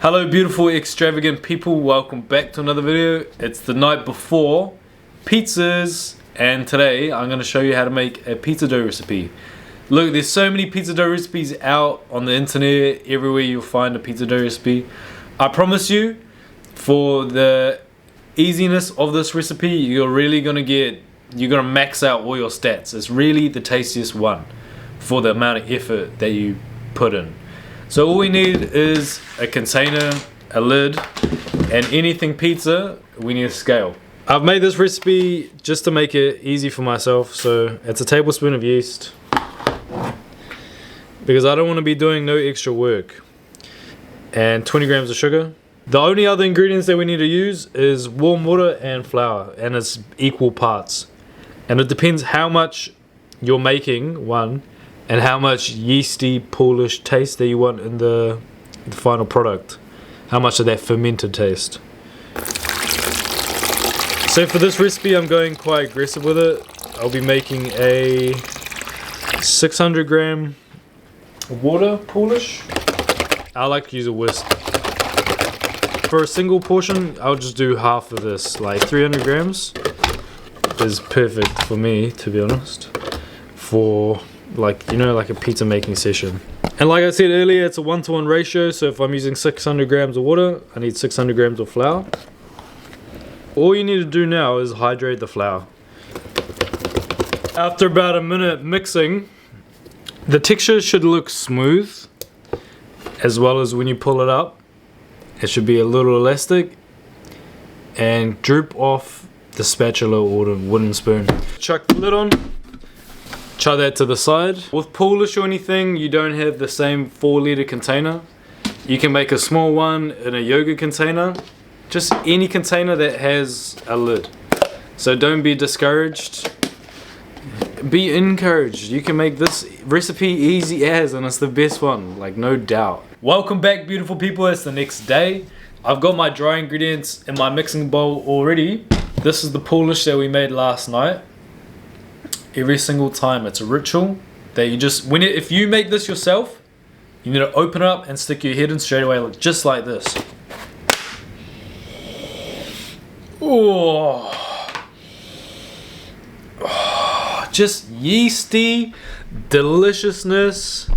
Hello beautiful extravagant people, welcome back to another video. It's the night before pizzas and today I'm going to show you how to make a pizza dough recipe. Look, there's so many pizza dough recipes out on the internet, everywhere you'll find a pizza dough recipe. I promise you, for the easiness of this recipe, you're going to max out all your stats. It's really the tastiest one for the amount of effort that you put in. So all we need is a container, a lid, and anything pizza, we need a scale. I've made this recipe just to make it easy for myself. So it's a tablespoon of yeast, because I don't want to be doing no extra work, and 20 grams of sugar. The only other ingredients that we need to use is warm water and flour, and it's equal parts. And it depends how much you're making, one, and how much yeasty Polish taste that you want in the final product. How much of that fermented taste. So for this recipe I'm going quite aggressive with it. I'll be making a 600 gram water Polish. I like to use a whisk. For a single portion I'll just do half of this, like 300 grams is perfect for me, to be honest, for like a pizza making session. And like I said earlier, it's a 1-to-1 ratio, so if I'm using 600 grams of water, I need 600 grams of flour. All you need to do now is hydrate the flour. After about a minute mixing, the texture should look smooth, as well as when you pull it up, it should be a little elastic and droop off the spatula or the wooden spoon. Chuck the lid on. Chuck that to the side. With Poolish or anything, you don't have the same 4-liter container. You can make a small one in a yogurt container. Just any container that has a lid. So don't be discouraged. Be encouraged. You can make this recipe easy as, and it's the best one, like no doubt. Welcome back beautiful people, it's the next day. I've got my dry ingredients in my mixing bowl already. This is the Polish that we made last night. Every single time, it's a ritual that you just, if you make this yourself, you need to open it up and stick your head in straight away, just like this. Oh, just yeasty deliciousness.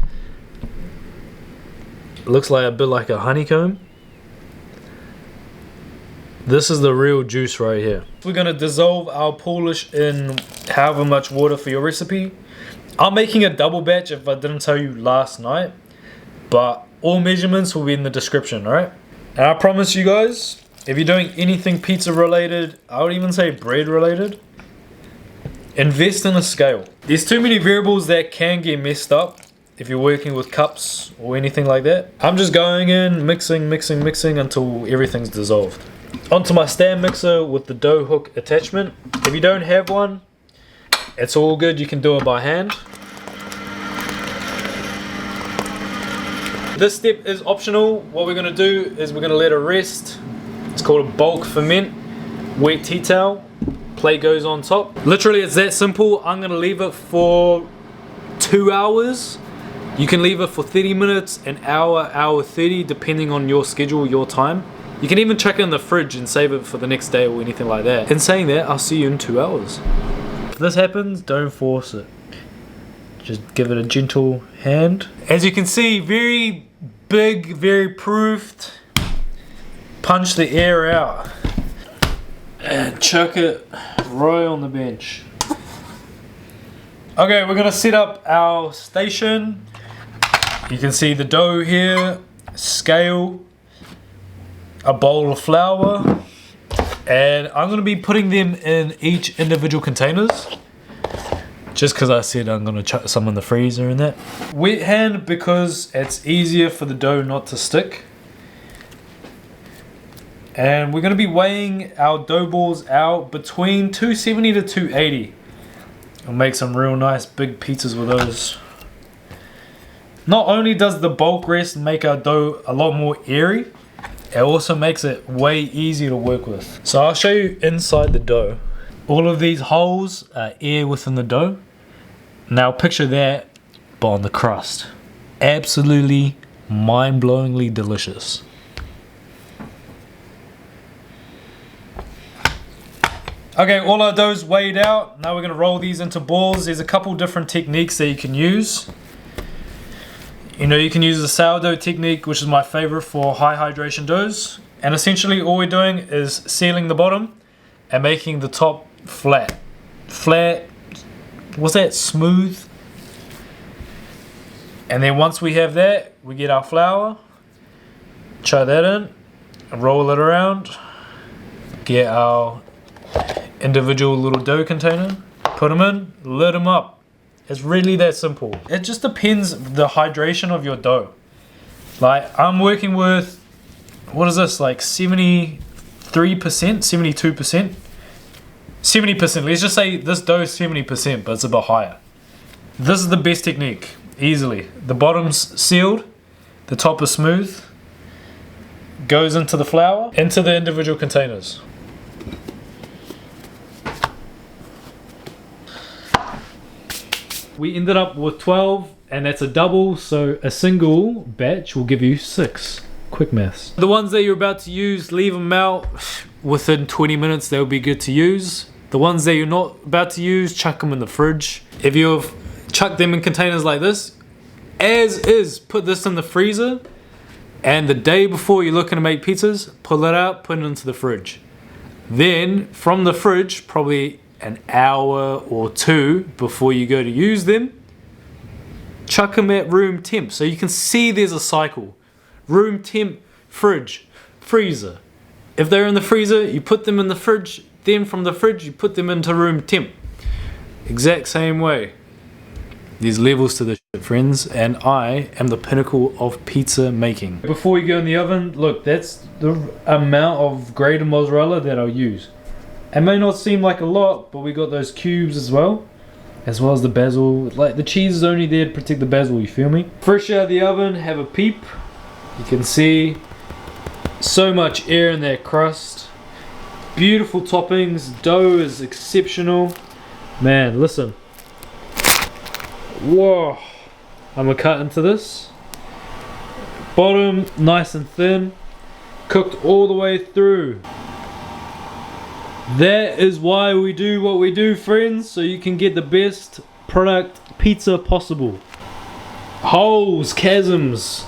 Looks like a bit like a honeycomb. This is the real juice right here. We're gonna dissolve our Polish in however much water for your recipe. I'm making a double batch if I didn't tell you last night, but all measurements will be in the description, alright? And I promise you guys, if you're doing anything pizza related, I would even say bread related, invest in a scale. There's too many variables that can get messed up if you're working with cups or anything like that. I'm just going in, mixing until everything's dissolved. Onto my stand mixer with the dough hook attachment. If you don't have one, it's all good, you can do it by hand. This step is optional. What we're going to do is we're going to let it rest. It's called a bulk ferment. Wet tea towel, plate goes on top. Literally it's that simple. I'm going to leave it for 2 hours. You can leave it for 30 minutes, an hour, hour 30, depending on your schedule, your time. You can even chuck it in the fridge and save it for the next day or anything like that. In saying that, I'll see you in 2 hours. If this happens, don't force it. Just give it a gentle hand. As you can see, very big, very proofed. Punch the air out. And chuck it right on the bench. Okay, we're gonna set up our station. You can see the dough here, scale, a bowl of flour, and I'm going to be putting them in each individual containers, just because I said I'm going to chuck some in the freezer and that. Wet hand because it's easier for the dough not to stick. And we're going to be weighing our dough balls out between 270 to 280. I'll make some real nice big pizzas with those. Not only does the bulk rest make our dough a lot more airy, it also makes it way easier to work with. So I'll show you inside the dough. All of these holes are air within the dough. Now picture that, but on the crust. Absolutely mind-blowingly delicious. Okay, all our dough's weighed out. Now we're going to roll these into balls. There's a couple different techniques that you can use. You know, you can use the sourdough technique, which is my favorite for high hydration doughs. And essentially all we're doing is sealing the bottom and making the top flat. Flat, what's that, smooth? And then once we have that, we get our flour, chuck that in, roll it around, get our individual little dough container, put them in, lid them up. It's really that simple. It just depends the hydration of your dough. Like I'm working with, what is this, like 73%, 72%? 70%, let's just say this dough is 70%, but it's a bit higher. This is the best technique, easily. The bottom's sealed, the top is smooth, goes into the flour, into the individual containers. We ended up with 12, and that's a double, so a single batch will give you 6. Quick maths. The ones that you're about to use, leave them out within 20 minutes, they'll be good to use. The ones that you're not about to use, chuck them in the fridge. If you've chucked them in containers like this, as is, put this in the freezer, and the day before you're looking to make pizzas, pull it out, put it into the fridge. Then, from the fridge, probably an hour or 2 before you go to use them, chuck them at room temp so you can see there's a cycle. Room temp, fridge, freezer. If they're in the freezer, you put them in the fridge, then from the fridge you put them into room temp. Exact same way. There's levels to this shit, friends, and I am the pinnacle of pizza making. Before you go in the oven, look, that's the amount of grated mozzarella that I'll use. It may not seem like a lot, but we got those cubes as well as the basil. Like the cheese is only there to protect the basil, you feel me? Fresh out of the oven, have a peep. You can see so much air in that crust. Beautiful toppings, dough is exceptional. Man, listen. Whoa, I'm gonna cut into this. Bottom nice and thin, cooked all the way through. That is why we do what we do, friends, so you can get the best product pizza possible. Holes, chasms,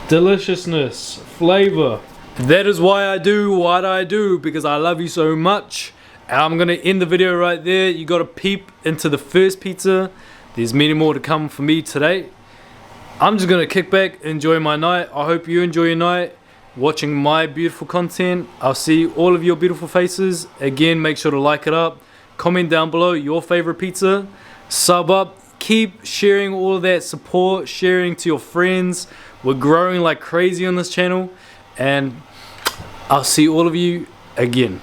deliciousness, flavor. That is why I do what I do, because I love you so much. And I'm gonna end the video right there. You got a peep into the first pizza. There's many more to come for me today. I'm just gonna kick back, enjoy my night. I hope you enjoy your night watching my beautiful content. I'll see all of your beautiful faces. Again, make sure to like it up, comment down below your favorite pizza, sub up, keep sharing all of that support, sharing to your friends. We're growing like crazy on this channel, and I'll see all of you again.